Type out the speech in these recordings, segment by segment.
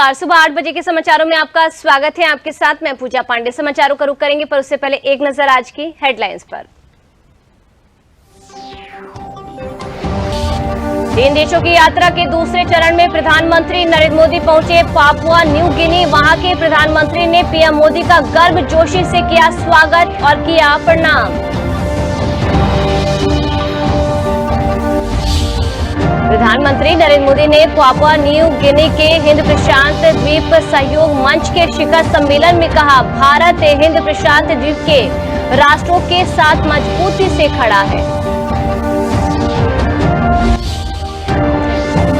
नमस्कार। सुबह 8 बजे के समाचारों में आपका स्वागत है। आपके साथ मैं पूजा पांडे। समाचारों का रुख करेंगे, पर उससे पहले एक नजर आज की हेडलाइंस पर। 3 देशों की यात्रा के दूसरे चरण में प्रधानमंत्री नरेंद्र मोदी पहुंचे पापुआ न्यू गिनी। वहां के प्रधानमंत्री ने पीएम मोदी का गर्मजोशी से किया स्वागत और किया प्रणाम। प्रधानमंत्री नरेंद्र मोदी ने पापुआ न्यू गिनी के हिंद प्रशांत द्वीप सहयोग मंच के शिखर सम्मेलन में कहा, भारत हिंद प्रशांत द्वीप के राष्ट्रों के साथ मजबूती से खड़ा है।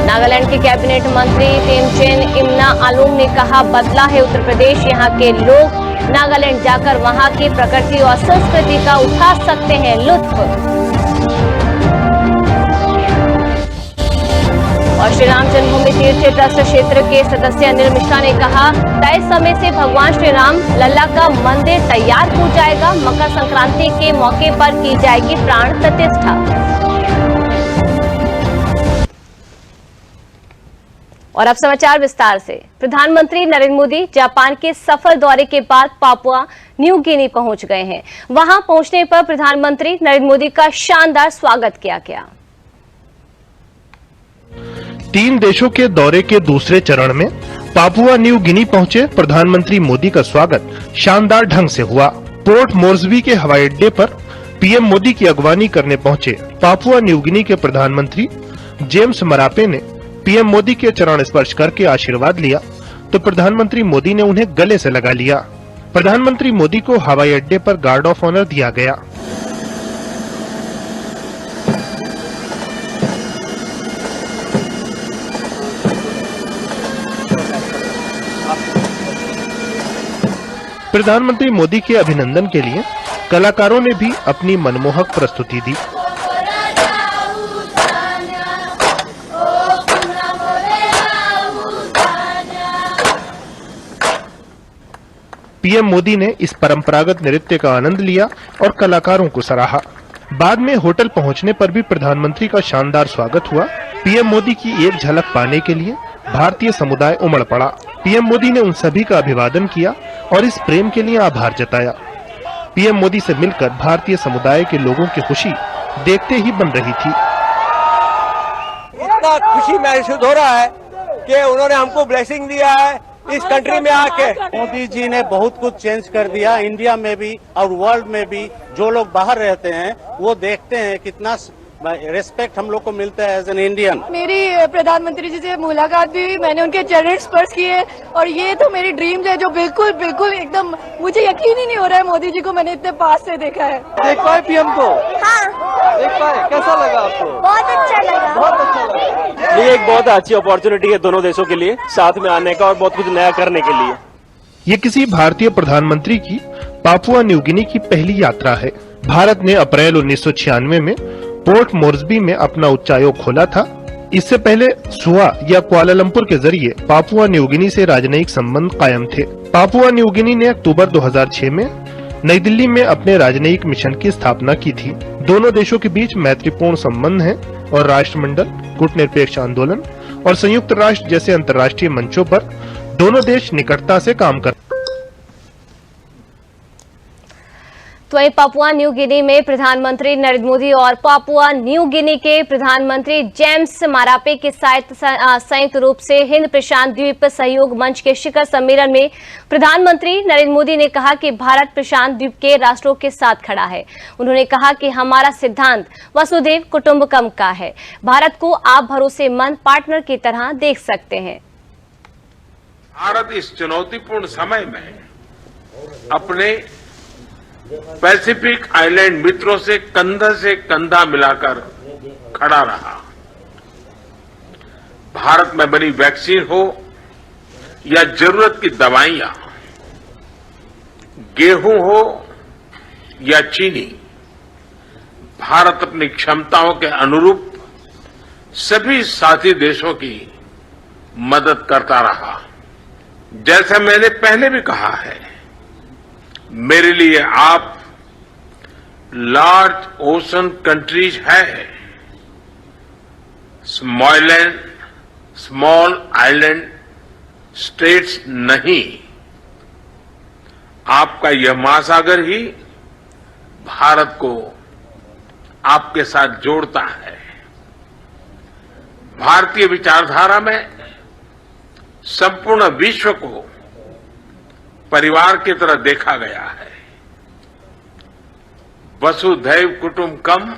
नागालैंड के कैबिनेट मंत्री तेमचेन इमना आलूंग ने कहा, बदला है उत्तर प्रदेश, यहाँ के लोग नागालैंड जाकर वहां की प्रकृति और संस्कृति का उठा सकते हैं लुत्फ। और श्री राम जन्मभूमि तीर्थ ट्रस्ट क्षेत्र के सदस्य अनिल मिश्रा ने कहा, तय समय से भगवान श्री राम लल्ला का मंदिर तैयार हो जाएगा। मकर संक्रांति के मौके पर की जाएगी प्राण प्रतिष्ठा। और अब समाचार विस्तार से। प्रधानमंत्री नरेंद्र मोदी जापान के सफल दौरे के बाद पापुआ न्यू गिनी पहुंच गए हैं। वहां पहुंचने पर प्रधानमंत्री नरेंद्र मोदी का शानदार स्वागत किया गया। 3 देशों के दौरे के दूसरे चरण में पापुआ न्यू गिनी पहुंचे प्रधानमंत्री मोदी का स्वागत शानदार ढंग से हुआ। पोर्ट मोर्सबी के हवाई अड्डे पर पीएम मोदी की अगवानी करने पहुंचे पापुआ न्यू गिनी के प्रधानमंत्री जेम्स मरापे ने पीएम मोदी के चरण स्पर्श करके आशीर्वाद लिया, तो प्रधानमंत्री मोदी ने उन्हें गले से लगा लिया। प्रधानमंत्री मोदी को हवाई अड्डे पर गार्ड ऑफ ऑनर दिया गया। प्रधानमंत्री मोदी के अभिनंदन के लिए कलाकारों ने भी अपनी मनमोहक प्रस्तुति दी। पीएम मोदी ने इस परंपरागत नृत्य का आनंद लिया और कलाकारों को सराहा। बाद में होटल पहुंचने पर भी प्रधानमंत्री का शानदार स्वागत हुआ। पीएम मोदी की एक झलक पाने के लिए भारतीय समुदाय उमड़ पड़ा। पीएम मोदी ने उन सभी का अभिवादन किया और इस प्रेम के लिए आभार जताया। पीएम मोदी से मिलकर भारतीय समुदाय के लोगों की खुशी देखते ही बन रही थी। इतना खुशी महसूस हो रहा है कि उन्होंने हमको ब्लेसिंग दिया है इस कंट्री में आके। मोदी जी ने बहुत कुछ चेंज कर दिया, इंडिया में भी और वर्ल्ड में भी। जो लोग बाहर रहते हैं वो देखते हैं कितना रिस्पेक्ट हम लोग को मिलता है एज एन इंडियन। मेरी प्रधानमंत्री जी से मुलाकात भी हुई, मैंने उनके चरण स्पर्श किए और ये तो मेरी ड्रीम है जो बिल्कुल बिल्कुल एकदम मुझे यकीन ही नहीं हो रहा है मोदी जी को मैंने इतने पास से देखा है। देख पाए पीएम को? हाँ, देख पाए। कैसा लगा आपको? बहुत अच्छा लगा। बहुत अच्छा लगा। ये एक बहुत अच्छी अपॉर्चुनिटी है दोनों देशों के लिए साथ में आने का और बहुत कुछ नया करने के लिए। ये किसी भारतीय प्रधानमंत्री की पापुआ न्यू गिनी की पहली यात्रा है। भारत ने अप्रैल 1996 में पोर्ट मोर्सबी में अपना उच्चायोग खोला था। इससे पहले सुआ या कुआलालंपुर के जरिए पापुआ न्यू गिनी से राजनयिक संबंध कायम थे। पापुआ न्यू गिनी ने अक्टूबर 2006 में नई दिल्ली में अपने राजनयिक मिशन की स्थापना की थी। दोनों देशों के बीच मैत्रीपूर्ण संबंध हैं और राष्ट्रमंडल, कूटनिरपेक्ष आंदोलन और संयुक्त राष्ट्र जैसे अंतर्राष्ट्रीय मंचों पर दोनों देश निकटता से काम करते हैं। तो वहीं पापुआ न्यू गिनी में प्रधानमंत्री नरेंद्र मोदी और पापुआ न्यू गिनी के प्रधानमंत्री जेम्स मरापे के साथ संयुक्त रूप से हिंद प्रशांत द्वीप सहयोग मंच के शिखर सम्मेलन में प्रधानमंत्री नरेंद्र मोदी ने कहा कि भारत प्रशांत द्वीप के राष्ट्रों के साथ खड़ा है। उन्होंने कहा कि हमारा सिद्धांत वसुधैव कुटुंबकम का है। भारत को आप भरोसेमंद पार्टनर की तरह देख सकते हैं। भारत इस चुनौतीपूर्ण समय में अपने पैसिफिक आइलैंड मित्रों से कंधा मिलाकर खड़ा रहा। भारत में बनी वैक्सीन हो या जरूरत की दवाइयां, गेहूं हो या चीनी, भारत अपनी क्षमताओं के अनुरूप सभी साथी देशों की मदद करता रहा। जैसा मैंने पहले भी कहा है, मेरे लिए आप लार्ज ओशन कंट्रीज है, स्मॉल आइलैंड स्टेट्स नहीं, आपका यह महासागर ही भारत को आपके साथ जोड़ता है। भारतीय विचारधारा में संपूर्ण विश्व को परिवार की तरह देखा गया है। वसुधैव कुटुंबकम,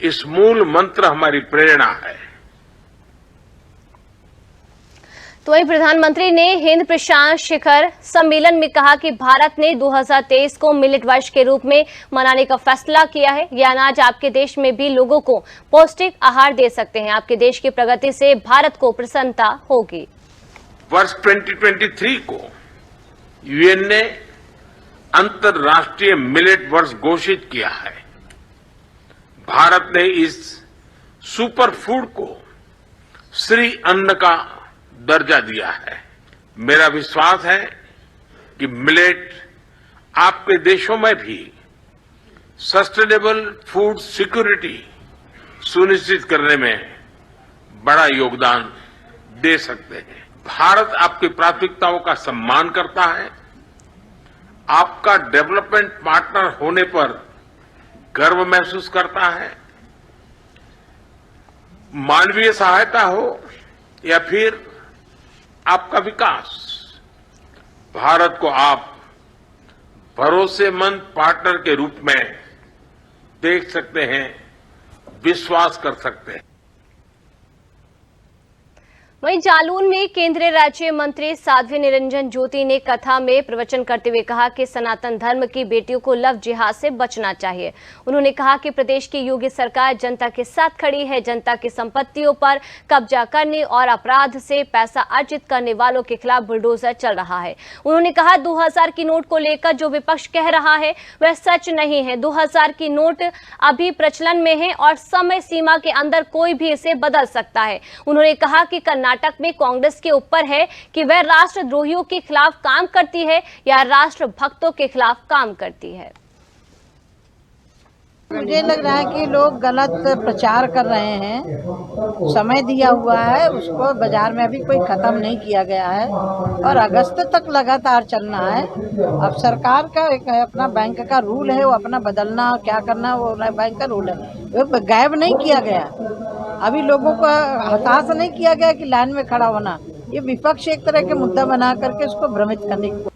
इस मूल मंत्र हमारी प्रेरणा है। तो वहीं प्रधानमंत्री ने हिंद प्रशांत शिखर सम्मेलन में कहा कि भारत ने 2023 को मिलेट वर्ष के रूप में मनाने का फैसला किया है। यह अनाज आपके देश में भी लोगों को पौष्टिक आहार दे सकते हैं। आपके देश की प्रगति से भारत को प्रसन्नता होगी। वर्ष 2023 को यूएन ने अंतर्राष्ट्रीय मिलेट वर्ष घोषित किया है। भारत ने इस सुपर फूड को श्री अन्न का दर्जा दिया है। मेरा विश्वास है कि मिलेट आपके देशों में भी सस्टेनेबल फूड सिक्योरिटी सुनिश्चित करने में बड़ा योगदान दे सकते हैं। भारत आपकी प्राथमिकताओं का सम्मान करता है। आपका डेवलपमेंट पार्टनर होने पर गर्व महसूस करता है। मानवीय सहायता हो या फिर आपका विकास, भारत को आप भरोसेमंद पार्टनर के रूप में देख सकते हैं, विश्वास कर सकते हैं। वहीं जालौन में केंद्रीय राज्य मंत्री साध्वी निरंजन ज्योति ने कथा में प्रवचन करते हुए कहा कि सनातन धर्म की बेटियों को लव जिहाद से बचना चाहिए। उन्होंने कहा कि प्रदेश की योगी सरकार जनता के साथ खड़ी है। जनता की संपत्तियों पर कब्जा करने और अपराध से पैसा अर्जित करने वालों के खिलाफ बुलडोजर चल रहा है। उन्होंने कहा 2000 की नोट को लेकर जो विपक्ष कह रहा है वह सच नहीं है। 2000 की नोट अभी प्रचलन में है और समय सीमा के अंदर कोई भी इसे बदल सकता है। उन्होंने कहा कि कर्नाटक में कांग्रेस के ऊपर है कि वह राष्ट्रद्रोहियों के खिलाफ काम करती है या राष्ट्र भक्तों के खिलाफ काम करती है। मुझे लग रहा है कि लोग गलत प्रचार कर रहे हैं। समय दिया हुआ है, उसको बाजार में अभी कोई खत्म नहीं किया गया है और अगस्त तक लगातार चलना है। अब सरकार का एक अपना बैंक का रूल है, वो अपना बदलना क्या करना वो बैंक का रूल है, वो गायब नहीं किया गया। अभी लोगों को हताश नहीं किया गया कि लाइन में खड़ा होना। ये विपक्ष एक तरह के मुद्दा बना करके उसको भ्रमित करने की।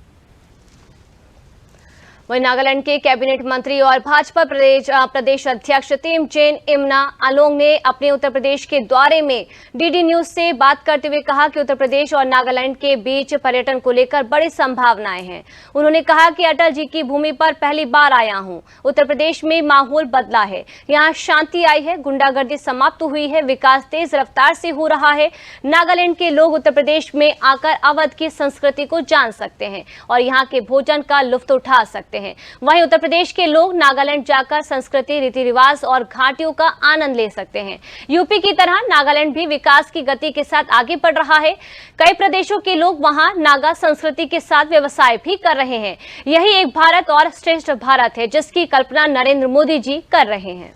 वहीं नागालैंड के कैबिनेट मंत्री और भाजपा प्रदेश अध्यक्ष तेमचेन इमना आलोंग ने अपने उत्तर प्रदेश के दौरे में डीडी न्यूज से बात करते हुए कहा कि उत्तर प्रदेश और नागालैंड के बीच पर्यटन को लेकर बड़ी संभावनाएं हैं। उन्होंने कहा कि अटल जी की भूमि पर पहली बार आया हूं। उत्तर प्रदेश में माहौल बदला है, यहाँ शांति आई है, गुंडागर्दी समाप्त हुई है, विकास तेज रफ्तार से हो रहा है। नागालैंड के लोग उत्तर प्रदेश में आकर अवध की संस्कृति को जान सकते हैं और यहाँ के भोजन का लुत्फ उठा सकते हैं। वहीं उत्तर प्रदेश के लोग नागालैंड जाकर संस्कृति, रीति रिवाज और घाटियों का आनंद ले सकते हैं। यूपी की तरह नागालैंड भी विकास की गति के साथ आगे बढ़ रहा है। कई प्रदेशों के लोग वहां नागा संस्कृति के साथ व्यवसाय भी कर रहे हैं। यही एक भारत और श्रेष्ठ भारत है जिसकी कल्पना नरेंद्र मोदी जी कर रहे हैं।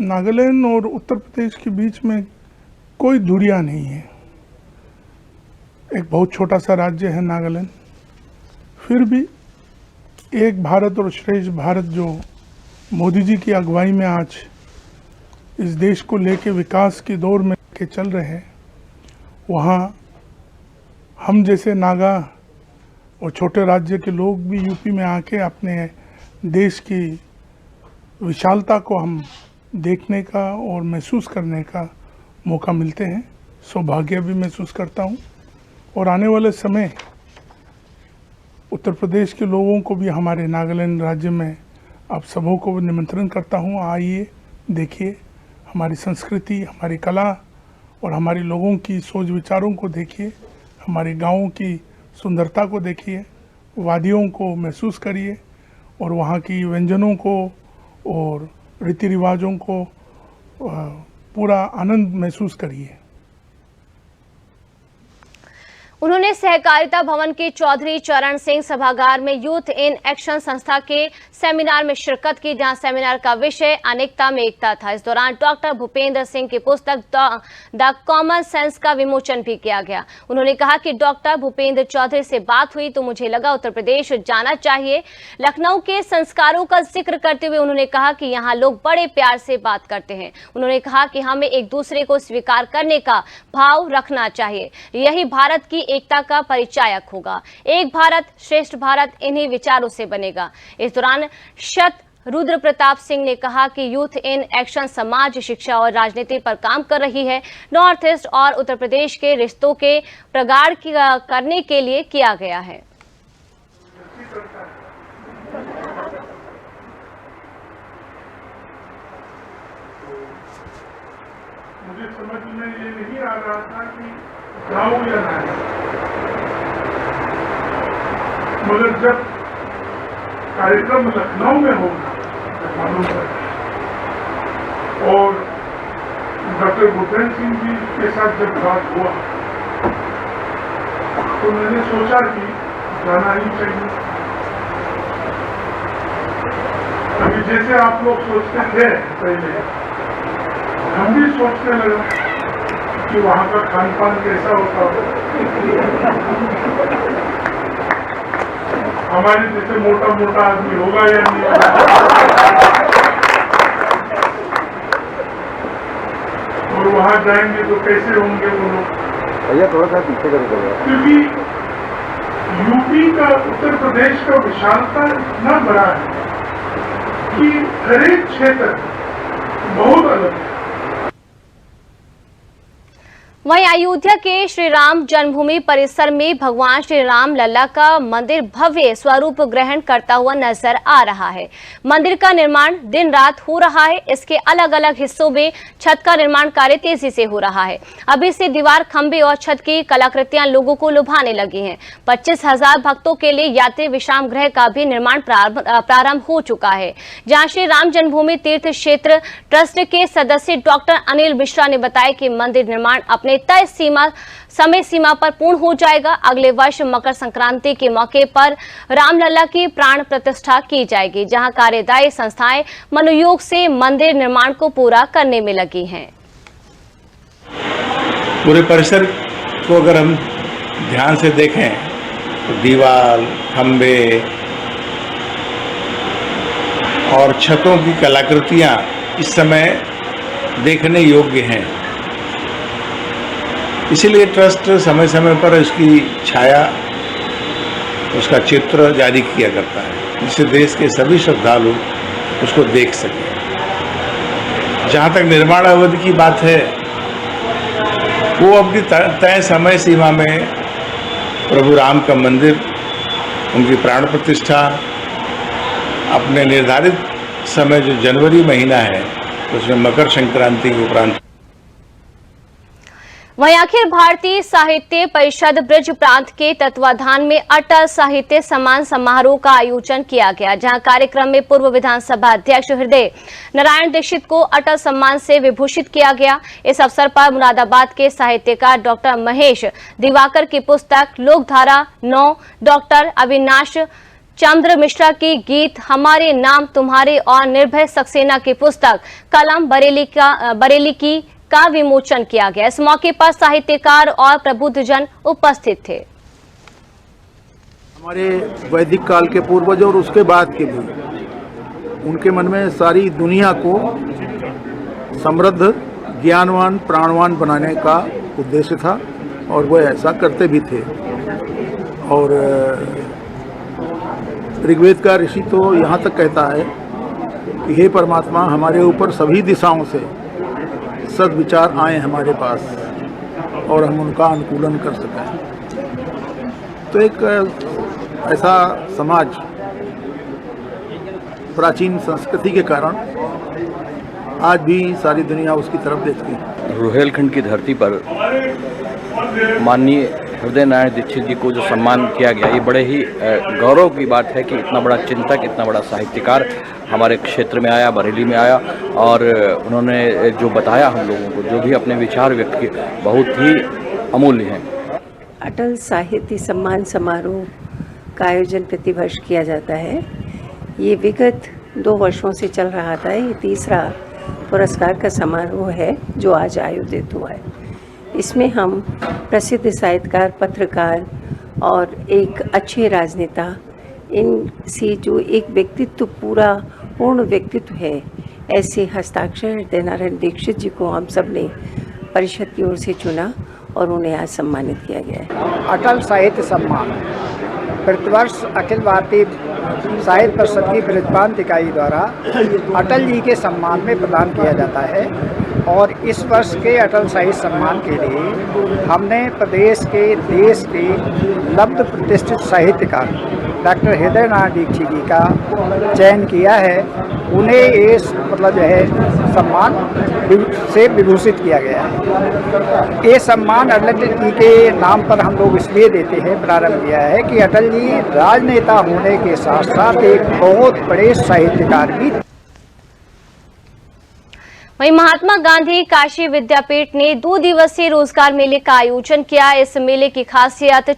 नागालैंड और उत्तर प्रदेश के बीच में कोई दूरियां नहीं है। एक बहुत छोटा सा राज्य है नागालैंड, फिर भी एक भारत और श्रेष्ठ भारत जो मोदी जी की अगुवाई में आज इस देश को लेके विकास की दौर में के चल रहे हैं, वहाँ हम जैसे नागा और छोटे राज्य के लोग भी यूपी में आके अपने देश की विशालता को हम देखने का और महसूस करने का मौका मिलते हैं। सौभाग्य भी महसूस करता हूँ और आने वाले समय उत्तर प्रदेश के लोगों को भी हमारे नागालैंड राज्य में आप सबों को निमंत्रण करता हूँ। आइए, देखिए हमारी संस्कृति, हमारी कला और हमारे लोगों की सोच विचारों को देखिए, हमारे गाँवों की सुंदरता को देखिए, वादियों को महसूस करिए और वहाँ की व्यंजनों को और रीति रिवाजों को पूरा आनंद महसूस करिए। उन्होंने सहकारिता भवन के चौधरी चरण सिंह सभागार में यूथ इन एक्शन संस्था के सेमिनार में शिरकत की, जहां सेमिनार का विषय अनेकता में एकता था। इस दौरान डॉक्टर भूपेंद्र सिंह की पुस्तक द कॉमन सेंस का विमोचन भी किया गया। उन्होंने कहा कि डॉक्टर भूपेंद्र चौधरी से बात हुई तो मुझे लगा उत्तर प्रदेश जाना चाहिए। लखनऊ के संस्कारों का जिक्र करते हुए उन्होंने कहा कि यहाँ लोग बड़े प्यार से बात करते हैं। उन्होंने कहा कि हमें एक दूसरे को स्वीकार करने का भाव रखना चाहिए, यही भारत की एकता का परिचायक होगा। एक भारत श्रेष्ठ भारत इन्हीं विचारों से बनेगा। इस दौरान शत रुद्र प्रताप सिंह ने कहा कि यूथ इन एक्शन समाज, शिक्षा और राजनीति पर काम कर रही है। नॉर्थ ईस्ट और उत्तर प्रदेश के रिश्तों के प्रगाढ़ करने के लिए किया गया है। मुझे समझ में ये नहीं आ रहा था कि जाऊं या नहीं, मगर जब कार्यक्रम लखनऊ में होगा मालूम पड़ा और डॉक्टर भूपेंद्र सिंह जी के साथ जब बात हुआ तो मैंने सोचा कि जाना ही चाहिए। अभी जैसे आप लोग सोचते थे पहले, हम भी सोचने लगे कि वहां का खान पान कैसा होता है, हमारे जैसे मोटा मोटा आदमी होगा या नहीं होगा, और वहां जाएंगे तो कैसे होंगे वो लोग। भैया थोड़ा सा पीछे करो, क्योंकि यूपी का, उत्तर प्रदेश का विशालता इतना बड़ा है कि हर एक क्षेत्र बहुत अलग है। वहीं अयोध्या के श्री राम जन्मभूमि परिसर में भगवान श्री राम लल्ला का मंदिर भव्य स्वरूप ग्रहण करता हुआ नजर आ रहा है। मंदिर का निर्माण दिन रात हो रहा है। इसके अलग अलग हिस्सों में छत का निर्माण कार्य तेजी से हो रहा है। अभी से दीवार, खंभे और छत की कलाकृतियां लोगों को लुभाने लगी हैं। 25,000 भक्तों के लिए यात्री विश्राम गृह का भी निर्माण प्रारंभ हो चुका है, जहां श्री राम जन्मभूमि तीर्थ क्षेत्र ट्रस्ट के सदस्य डॉक्टर अनिल मिश्रा ने बताया कि मंदिर निर्माण अपने तय समय सीमा पर पूर्ण हो जाएगा। अगले वर्ष मकर संक्रांति के मौके पर रामलला की प्राण प्रतिष्ठा की जाएगी, जहां कार्यदायी संस्थाएं मनोयोग से मंदिर निर्माण को पूरा करने में लगी हैं। पूरे परिसर को अगर हम ध्यान से देखें तो दीवार, खंबे और छतों की कलाकृतियां इस समय देखने योग्य हैं। इसीलिए ट्रस्ट समय समय पर इसकी छाया, उसका चित्र जारी किया करता है, जिससे देश के सभी श्रद्धालु उसको देख सकें। जहाँ तक निर्माण अवधि की बात है, वो अपनी तय समय सीमा में प्रभु राम का मंदिर, उनकी प्राण प्रतिष्ठा अपने निर्धारित समय जो जनवरी महीना है उसमें मकर संक्रांति के उपरांत। वहीं अखिल भारतीय साहित्य परिषद ब्रज प्रांत के तत्वाधान में अटल साहित्य सम्मान समारोह का आयोजन किया गया, जहां कार्यक्रम में पूर्व विधानसभा अध्यक्ष हृदय नारायण दीक्षित को अटल सम्मान से विभूषित किया गया। इस अवसर पर मुरादाबाद के साहित्यकार डॉक्टर महेश दिवाकर की पुस्तक लोकधारा 9, डॉक्टर अविनाश चंद्र मिश्रा की गीत हमारे नाम तुम्हारे और निर्भय सक्सेना की पुस्तक कलम बरेली की का विमोचन किया गया। इस मौके पर साहित्यकार और प्रबुद्धजन उपस्थित थे। हमारे वैदिक काल के पूर्वज और उसके बाद के भी, उनके मन में सारी दुनिया को समृद्ध, ज्ञानवान, प्राणवान बनाने का उद्देश्य था और वह ऐसा करते भी थे। और ऋग्वेद का ऋषि तो यहाँ तक कहता है कि हे परमात्मा, हमारे ऊपर सभी दिशाओं से सद्विचार आए हमारे पास और हम उनका अनुकूलन कर सकें। तो एक ऐसा समाज प्राचीन संस्कृति के कारण आज भी सारी दुनिया उसकी तरफ देखती है। रुहेलखंड की धरती पर माननीय हृदय नारायण दीक्षित जी को जो सम्मान किया गया, ये बड़े ही गौरव की बात है कि इतना बड़ा चिंतक, इतना बड़ा साहित्यकार हमारे क्षेत्र में आया, बरेली में आया और उन्होंने जो बताया हम लोगों को, जो भी अपने विचार व्यक्त किए, बहुत ही अमूल्य हैं। अटल साहित्य सम्मान समारोह का आयोजन प्रतिवर्ष किया जाता है। ये विगत 2 वर्षों से चल रहा था। ये तीसरा पुरस्कार का समारोह है जो आज आयोजित हुआ है। इसमें हम प्रसिद्ध साहित्यकार, पत्रकार और एक अच्छे राजनेता, इनसे जो एक व्यक्तित्व पूर्ण व्यक्तित्व है, ऐसे हस्ताक्षर हृदय नारायण दीक्षित जी को हम सब ने परिषद की ओर से चुना और उन्हें आज सम्मानित किया गया है। अटल साहित्य सम्मान प्रतिवर्ष अखिल भारतीय साहित्य परिषद की बृहस्पति इकाई द्वारा अटल जी के सम्मान में प्रदान किया जाता है और इस वर्ष के अटल साहित्य सम्मान के लिए हमने प्रदेश के, देश के लब्ध प्रतिष्ठित साहित्यकार डॉक्टर हृदय नारायण दीक्षित जी का चयन किया है। उन्हें इस जो है सम्मान से विभूषित किया गया है। ये सम्मान अटल जी के नाम पर हम लोग इसलिए देते हैं, प्रारंभ किया है कि अटल जी राजनेता होने के साथ साथ एक बहुत बड़े साहित्यकार भी। वहीं महात्मा गांधी काशी विद्यापीठ ने 2 दिवसीय रोजगार मेले का आयोजन किया। इस मेले की खासियत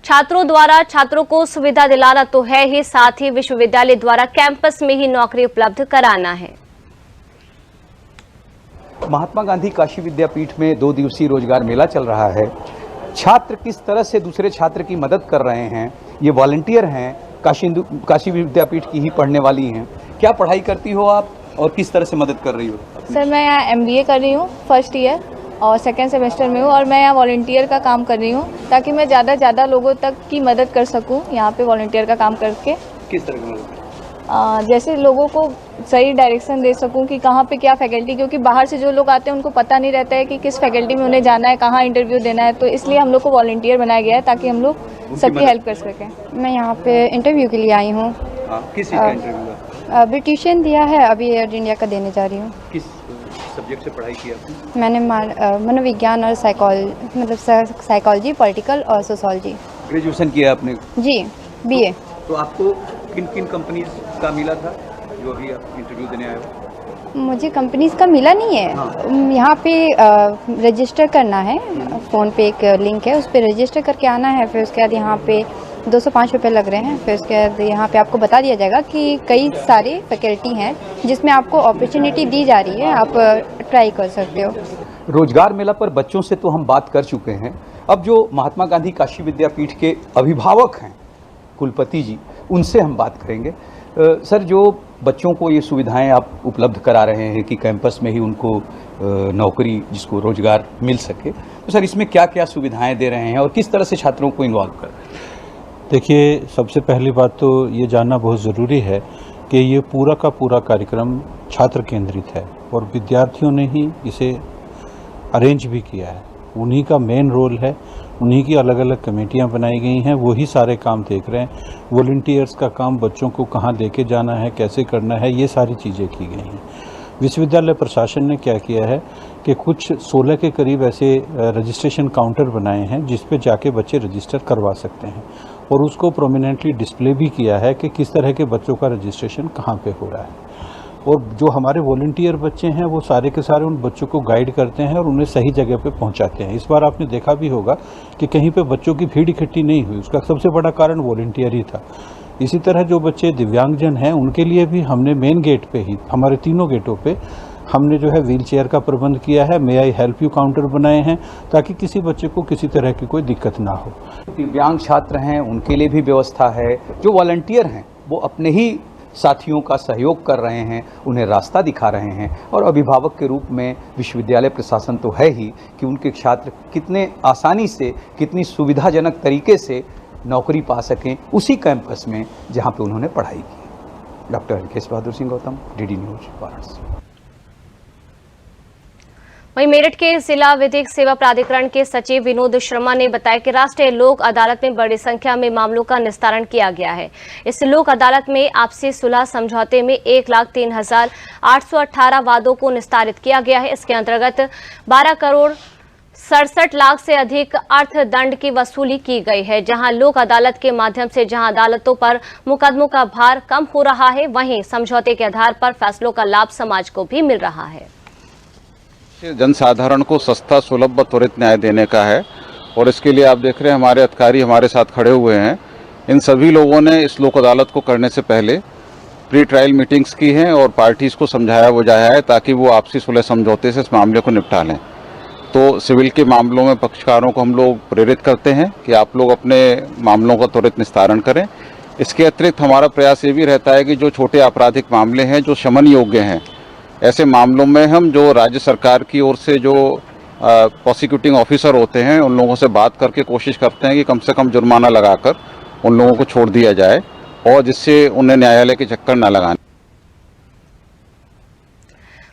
छात्रों द्वारा छात्रों को सुविधा दिलाना तो है ही, साथ ही विश्वविद्यालय द्वारा कैंपस में ही नौकरी उपलब्ध कराना है। महात्मा गांधी काशी विद्यापीठ में 2 दिवसीय रोजगार मेला चल रहा है। छात्र किस तरह से दूसरे छात्र की मदद कर रहे हैं, ये वॉलंटियर हैं, काशी विद्यापीठ की ही पढ़ने वाली हैं। क्या पढ़ाई करती हो आप और किस तरह से मदद कर रही हो? सर, मैं यहाँ MBA कर रही हूँ, फर्स्ट ईयर और 2nd सेमेस्टर में हूँ और मैं यहाँ वॉलंटियर का काम कर रही हूँ ताकि मैं ज़्यादा लोगों तक की मदद कर सकूँ यहाँ पे वॉलंटियर का काम करके। किस तरह की मदद? जैसे लोगों को सही डायरेक्शन दे सकूं कि कहाँ पे क्या फैकल्टी, क्योंकि बाहर से जो लोग आते हैं उनको पता नहीं रहता है कि किस फैकल्टी में उन्हें जाना है, कहाँ इंटरव्यू देना है, तो इसलिए हम लोग को वॉलंटियर बनाया गया है ताकि हम लोग सबकी हेल्प कर सकें। मैं यहाँ पे इंटरव्यू के लिए आई हूँ। किस चीज़ का इंटरव्यू? ब्रिटिशियन दिया है, अभी एयर इंडिया का देने जा रही हूँ। किस सब्जेक्ट से पढ़ाई की आपने? मैंने मनोविज्ञान और साइकोलॉजी, पॉलिटिकल और सोशोलॉजी। ग्रेजुएशन किया आपने? जी, BA। तो आपको किन किन कंपनीज का मिला था जो अभी आप इंटरव्यू देने आए हो? मुझे कंपनीज का मिला नहीं है। यहाँ पे रजिस्टर करना है, फ़ोन पे एक लिंक है, उस पर रजिस्टर करके आना है। फिर उसके बाद यहाँ पे 205 रुपये लग रहे हैं। फिर उसके बाद यहाँ पे आपको बता दिया जाएगा कि कई सारे फैकल्टी हैं जिसमें आपको अपॉर्चुनिटी दी जा रही है, आप ट्राई कर सकते हो। रोजगार मेला पर बच्चों से तो हम बात कर चुके हैं। अब जो महात्मा गांधी काशी विद्यापीठ के अभिभावक हैं, कुलपति जी, उनसे हम बात करेंगे। सर, जो बच्चों को ये सुविधाएं आप उपलब्ध करा रहे हैं कि कैंपस में ही उनको नौकरी, जिसको रोजगार मिल सके, तो सर इसमें क्या क्या सुविधाएं दे रहे हैं और किस तरह से छात्रों को इन्वॉल्व कर रहे हैं? देखिए, सबसे पहली बात तो ये जानना बहुत ज़रूरी है कि ये पूरा का पूरा कार्यक्रम छात्र केंद्रित है और विद्यार्थियों ने ही इसे अरेंज भी किया है। उन्हीं का मेन रोल है, उन्हीं की अलग अलग कमेटियां बनाई गई हैं, वही सारे काम देख रहे हैं। वॉलंटियर्स का काम बच्चों को कहां लेके जाना है, कैसे करना है, ये सारी चीज़ें की गई हैं। विश्वविद्यालय प्रशासन ने क्या किया है कि कुछ 16 के करीब ऐसे रजिस्ट्रेशन काउंटर बनाए हैं जिस पे जाके बच्चे रजिस्टर करवा सकते हैं और उसको प्रोमिनेंटली डिस्प्ले भी किया है कि किस तरह के बच्चों का रजिस्ट्रेशन कहाँ पे हो रहा है। और जो हमारे वॉलंटियर बच्चे हैं वो सारे के सारे उन बच्चों को गाइड करते हैं और उन्हें सही जगह पे पहुंचाते हैं। इस बार आपने देखा भी होगा कि कहीं पे बच्चों की भीड़ इकट्ठी नहीं हुई, उसका सबसे बड़ा कारण वॉलंटियर ही था। इसी तरह जो बच्चे दिव्यांगजन हैं उनके लिए भी हमने मेन गेट पे ही, हमारे तीनों गेटों पे हमने जो है व्हील चेयर का प्रबंध किया है, मे आई हेल्प यू काउंटर बनाए हैं ताकि किसी बच्चे को किसी तरह की कोई दिक्कत ना हो। दिव्यांग छात्र हैं उनके लिए भी व्यवस्था है। जो वॉलंटियर हैं वो अपने ही साथियों का सहयोग कर रहे हैं, उन्हें रास्ता दिखा रहे हैं और अभिभावक के रूप में विश्वविद्यालय प्रशासन तो है ही कि उनके छात्र कितने आसानी से, कितनी सुविधाजनक तरीके से नौकरी पा सकें उसी कैंपस में जहां पे उन्होंने पढ़ाई की। Doctor Harkesh Bahadur Singh Gautam, DD news, Varanasi. वहीं मेरठ के जिला विधिक सेवा प्राधिकरण के सचिव विनोद शर्मा ने बताया कि राष्ट्रीय लोक अदालत में बड़ी संख्या में मामलों का निस्तारण किया गया है। इस लोक अदालत में आपसी सुलह समझौते में 1,03,818 वादों को निस्तारित किया गया है। इसके अंतर्गत 12 करोड़ 67 लाख से अधिक अर्थदंड की वसूली की गई है। जहां लोक अदालत के माध्यम से जहां अदालतों पर मुकदमों का भार कम हो रहा है, वहीं समझौते के आधार पर फैसलों का लाभ समाज को भी मिल रहा है। जनसाधारण को सस्ता, सुलभ व त्वरित न्याय देने का है और इसके लिए आप देख रहे हैं हमारे अधिकारी हमारे साथ खड़े हुए हैं। इन सभी लोगों ने इस लोक अदालत को करने से पहले प्री ट्रायल मीटिंग्स की हैं और पार्टीज़ को समझाया बुझाया है ताकि वो आपसी सुलह समझौते से इस मामले को निपटा लें। तो सिविल के मामलों में पक्षकारों को हम लोग प्रेरित करते हैं कि आप लोग अपने मामलों का त्वरित निस्तारण करें। इसके अतिरिक्त हमारा प्रयास ये भी रहता है कि जो छोटे आपराधिक मामले हैं जो शमन योग्य हैं, ऐसे मामलों में हम जो राज्य सरकार की ओर से जो प्रोसिक्यूटिंग ऑफिसर होते हैं उन लोगों से बात करके कोशिश करते हैं कि कम से कम जुर्माना लगाकर उन लोगों को छोड़ दिया जाए और जिससे उन्हें न्यायालय के चक्कर न लगाने।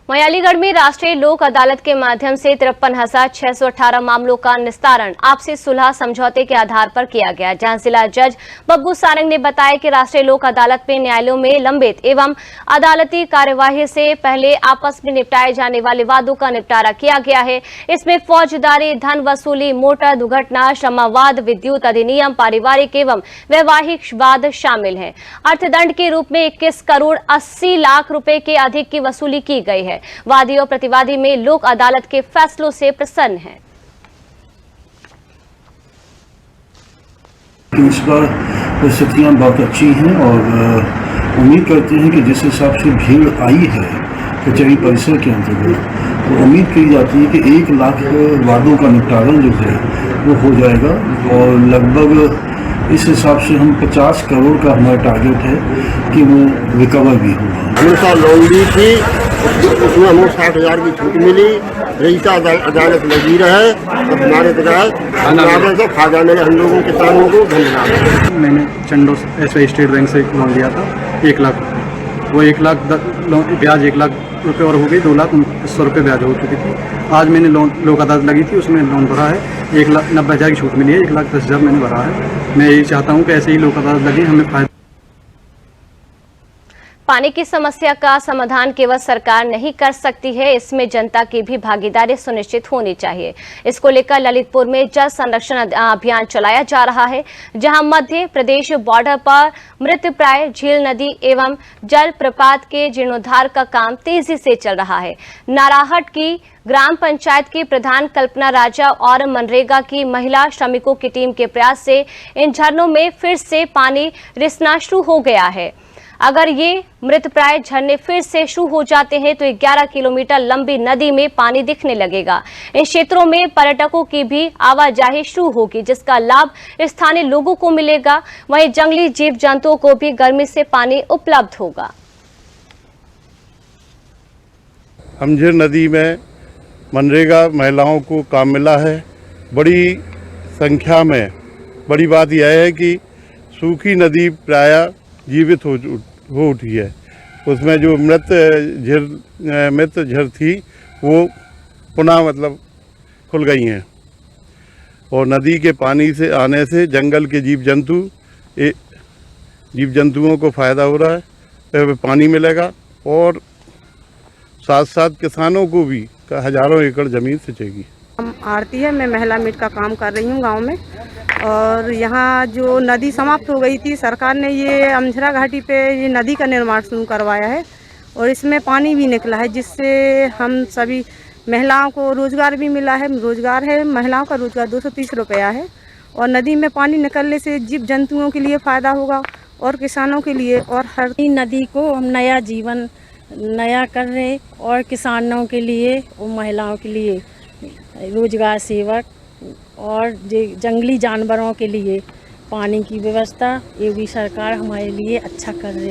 वहीं अलीगढ़ में राष्ट्रीय लोक अदालत के माध्यम से 53,618 मामलों का निस्तारण आपसी सुलह समझौते के आधार पर किया गया, जहां जिला जज बब्बू सारंग ने बताया कि राष्ट्रीय लोक अदालत में न्यायालयों में लंबित एवं अदालती कार्यवाही से पहले आपस में निपटाए जाने वाले वादों का निपटारा किया गया है। इसमें फौजदारी, धन वसूली, मोटर दुर्घटना, श्रमवाद, विद्युत अधिनियम, पारिवारिक एवं वैवाहिक वाद शामिल है। अर्थदंड के रूप में 21 करोड़ 80 लाख रुपए के अधिक की वसूली की गई है। वादी और प्रतिवादी में लोक अदालत के फैसलों से प्रसन्न हैं। इस बार परिस्थितियां बहुत अच्छी हैं और उम्मीद करते हैं कि जिस हिसाब से भीड़ आई है कचहरी परिसर के अंतर्गत, तो उम्मीद की जाती है कि 1 लाख वादों का निपटारण जो है वो हो जाएगा और लगभग इस हिसाब से हम 50 करोड़ का हमारा टारगेट है कि वो रिकवर भी होगा। लोन ली थी उसमें हमें 60,000 की छूट मिली। रईसा अदालत लगी रहे तो हमारे तरह से खा जाने हम लोगों किसानों को धन्यवाद। मैंने चंडो स्टेट बैंक से लोन लिया था 1 लाख, वो 1 लाख ब्याज 1 लाख रुपए और हो गई 2,90,000 रुपये ब्याज हो चुकी थी। आज मैंने लोक अदालत लगी थी उसमें लोन भरा है, 1,90,000 की छूट मिली है, 1,10,000 मैंने भरा है। मैं यही चाहता हूँ कि ऐसे ही लोक अदालत लगे, हमें फायदा। पानी की समस्या का समाधान केवल सरकार नहीं कर सकती है, इसमें जनता की भी भागीदारी सुनिश्चित होनी चाहिए। इसको लेकर ललितपुर में जल संरक्षण अभियान चलाया जा रहा है, जहां मध्य प्रदेश बॉर्डर पर मृतप्राय झील नदी एवं जल प्रपात के जीर्णोद्धार का काम तेजी से चल रहा है। नाराहट की ग्राम पंचायत की प्रधान कल्पना राजा और मनरेगा की महिला श्रमिकों की टीम के प्रयास से इन झरनों में फिर से पानी रिसना शुरू हो गया है। अगर ये मृतप्राय झरने फिर से शुरू हो जाते हैं तो 11 किलोमीटर लंबी नदी में पानी दिखने लगेगा। इन क्षेत्रों में पर्यटकों की भी आवाजाही शुरू होगी, जिसका लाभ स्थानीय लोगों को मिलेगा। वहीं जंगली जीव जंतुओं को भी गर्मी से पानी उपलब्ध होगा। हमझिर नदी में मनरेगा महिलाओं को काम मिला है बड़ी संख्या में। बड़ी बात यह है कि सूखी नदी प्राय जीवित हो उठी है। उसमें जो मृत झर थी वो पुनः मतलब खुल गई हैं और नदी के पानी से आने से जंगल के जीव जंतुओं को फ़ायदा हो रहा है, पानी मिलेगा और साथ साथ किसानों को भी हजारों एकड़ ज़मीन सिंचेगी। आरती है, मैं महिला मीट का काम कर रही हूँ गांव में। और यहाँ जो नदी समाप्त हो गई थी, सरकार ने ये अमझरा घाटी पे ये नदी का निर्माण शुरू करवाया है और इसमें पानी भी निकला है, जिससे हम सभी महिलाओं को रोजगार भी मिला है। रोजगार है, महिलाओं का रोजगार 230 रुपया है और नदी में पानी निकलने से जीव जंतुओं के लिए फ़ायदा होगा और किसानों के लिए। और हर नदी को हम नया जीवन नया कर रहे और किसानों के लिए और महिलाओं के लिए रोजगार सेवक और जंगली जानवरों के लिए पानी की व्यवस्था ये भी सरकार हमारे लिए अच्छा कर रही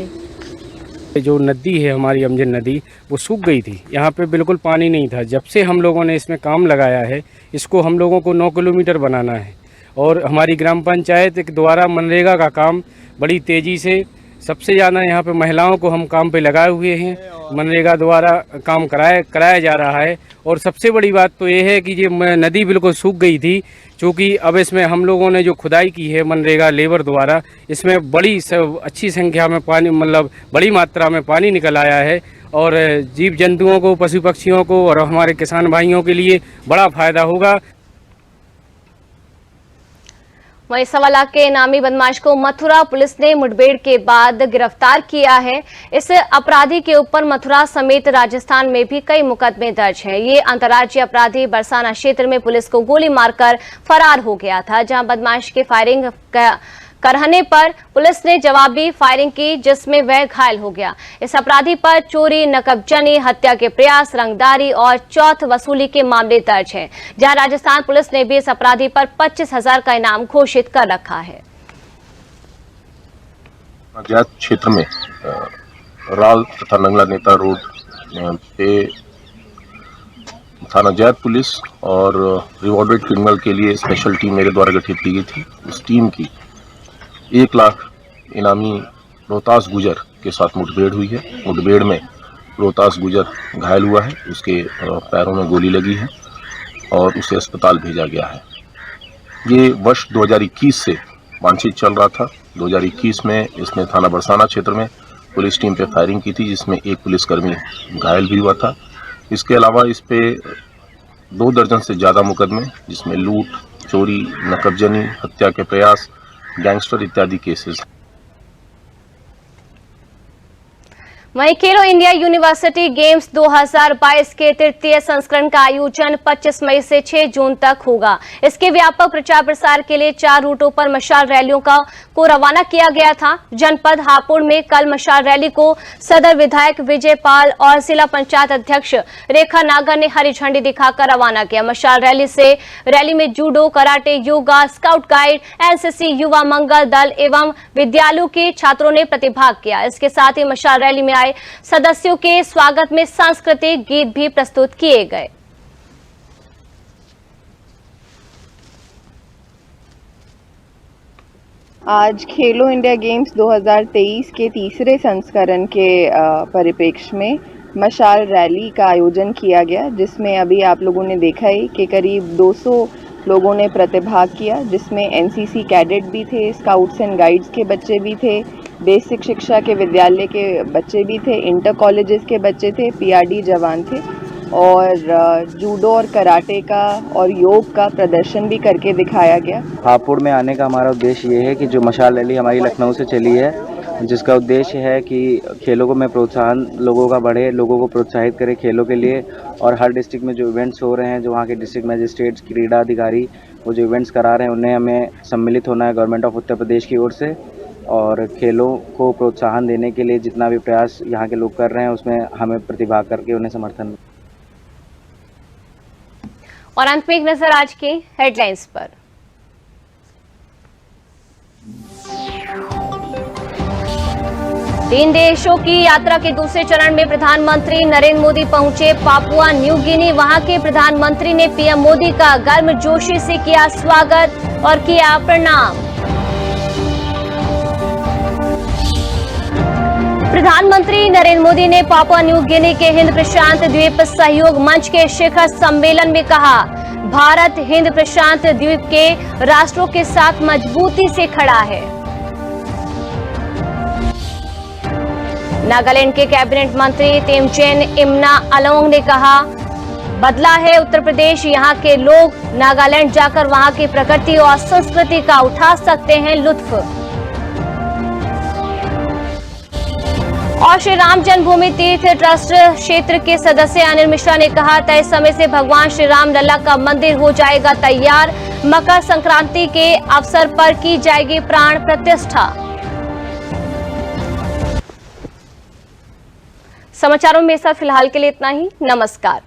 है। जो नदी है हमारी अमझर नदी वो सूख गई थी, यहाँ पे बिल्कुल पानी नहीं था। जब से हम लोगों ने इसमें काम लगाया है, इसको हम लोगों को 9 किलोमीटर बनाना है और हमारी ग्राम पंचायत के द्वारा मनरेगा का काम बड़ी तेज़ी से सबसे ज़्यादा यहाँ पे महिलाओं को हम काम पे लगाए हुए हैं। मनरेगा द्वारा काम कराया जा रहा है और सबसे बड़ी बात तो ये है कि ये नदी बिल्कुल सूख गई थी, क्योंकि अब इसमें हम लोगों ने जो खुदाई की है मनरेगा लेबर द्वारा, इसमें बड़ी अच्छी संख्या में पानी मतलब बड़ी मात्रा में पानी निकल आया है और जीव जंतुओं को, पशु पक्षियों को और हमारे किसान भाइयों के लिए बड़ा फ़ायदा होगा। वहीं 1.25 लाख के इनामी बदमाश को मथुरा पुलिस ने मुठभेड़ के बाद गिरफ्तार किया है। इस अपराधी के ऊपर मथुरा समेत राजस्थान में भी कई मुकदमे दर्ज हैं। ये अंतर्राज्यीय अपराधी बरसाना क्षेत्र में पुलिस को गोली मारकर फरार हो गया था, जहां बदमाश के फायरिंग करने पर पुलिस ने जवाबी फायरिंग की, जिसमें वह घायल हो गया। इस अपराधी पर चोरी, नकबजनी, हत्या के प्रयास, रंगदारी और चौथ वसूली के मामले दर्ज हैं, जहां राजस्थान पुलिस ने भी इस अपराधी पर 25,000 का इनाम घोषित कर रखा है। अज्ञात क्षेत्र में राल तथा नंगला नेता रोड पे थाना जैत पुलिस और रिवॉर्डेड क्रिमिनल के लिए स्पेशल टीम मेरे द्वारा गठित की गई थी। उस टीम की 1 लाख इनामी रोहतास गुजर के साथ मुठभेड़ हुई है। मुठभेड़ में रोहतास गुजर घायल हुआ है, उसके पैरों में गोली लगी है और उसे अस्पताल भेजा गया है। ये वर्ष 2021 से वांछित चल रहा था। 2021 में इसने थाना बरसाना क्षेत्र में पुलिस टीम पे फायरिंग की थी, जिसमें एक पुलिसकर्मी घायल भी हुआ था। इसके अलावा इस पे 2 दर्जन से ज़्यादा मुकदमे, जिसमें लूट, चोरी, नकबजनी, हत्या के प्रयास, गैंगस्टर इत्यादि केसेस। वहीं खेलो इंडिया यूनिवर्सिटी गेम्स 2022 के तृतीय संस्करण का आयोजन 25 मई से 6 जून तक होगा। इसके व्यापक प्रचार प्रसार के लिए 4 रूटों पर मशाल रैलियों को रवाना किया गया था। जनपद हापुड़ में कल मशाल रैली को सदर विधायक विजय पाल और जिला पंचायत अध्यक्ष रेखा नागर ने हरी झंडी दिखाकर रवाना किया। मशाल रैली में judo, karate, yoga, scout guide, NCC, युवा मंगल दल एवं विद्यालयों के छात्रों ने प्रतिभाग किया। इसके साथ ही मशाल रैली में आए सदस्यों के स्वागत में सांस्कृतिक गीत भी प्रस्तुत किए गए। आज खेलो इंडिया गेम्स 2023 के तीसरे संस्करण के परिप्रेक्ष्य में मशाल रैली का आयोजन किया गया, जिसमें अभी आप लोगों ने देखा ही कि करीब 200 लोगों ने प्रतिभाग किया, जिसमें एनसीसी कैडेट भी थे, स्काउट्स एंड गाइड्स के बच्चे भी थे, बेसिक शिक्षा के विद्यालय के बच्चे भी थे, इंटर कॉलेजेस के बच्चे थे, पीआरडी जवान थे और जूडो और कराटे का और योग का प्रदर्शन भी करके दिखाया गया। हापुड़ में आने का हमारा उद्देश्य ये है कि जो मशाल रैली हमारी लखनऊ से चली है, जिसका उद्देश्य है कि खेलों में प्रोत्साहन लोगों का बढ़े, लोगों को प्रोत्साहित करे खेलों के लिए। और हर डिस्ट्रिक्ट में जो इवेंट्स हो रहे हैं, जो वहाँ के डिस्ट्रिक्ट मजिस्ट्रेट्स, क्रीड़ा अधिकारी वो जो इवेंट्स करा रहे हैं, उन्हें हमें सम्मिलित होना है गवर्नमेंट ऑफ उत्तर प्रदेश की ओर से। और खेलों को प्रोत्साहन देने के लिए जितना भी प्रयास यहाँ के लोग कर रहे हैं, उसमें हमें प्रतिभाग करके उन्हें समर्थन। और अंत में एक नजर आज की हेडलाइंस पर। तीन देशों की यात्रा के दूसरे चरण में प्रधानमंत्री नरेंद्र मोदी पहुंचे पापुआ न्यू गिनी। वहां के प्रधानमंत्री ने पीएम मोदी का गर्मजोशी से किया स्वागत और किया प्रणाम। प्रधानमंत्री नरेंद्र मोदी ने पापुआ न्यू गिनी के हिंद प्रशांत द्वीप सहयोग मंच के शिखर सम्मेलन में कहा, भारत हिंद प्रशांत द्वीप के राष्ट्रों के साथ मजबूती से खड़ा है। नागालैंड के कैबिनेट मंत्री तेमचेन इमना अलोंग ने कहा, बदला है उत्तर प्रदेश, यहाँ के लोग नागालैंड जाकर वहां की प्रकृति और संस्कृति का उठा सकते हैं लुत्फ। और श्री राम जन्मभूमि तीर्थ ट्रस्ट क्षेत्र के सदस्य अनिल मिश्रा ने कहा, तय समय से भगवान श्री राम लल्ला का मंदिर हो जाएगा तैयार, मकर संक्रांति के अवसर पर की जाएगी प्राण प्रतिष्ठा। समाचारों में साथ फिलहाल के लिए इतना ही। नमस्कार।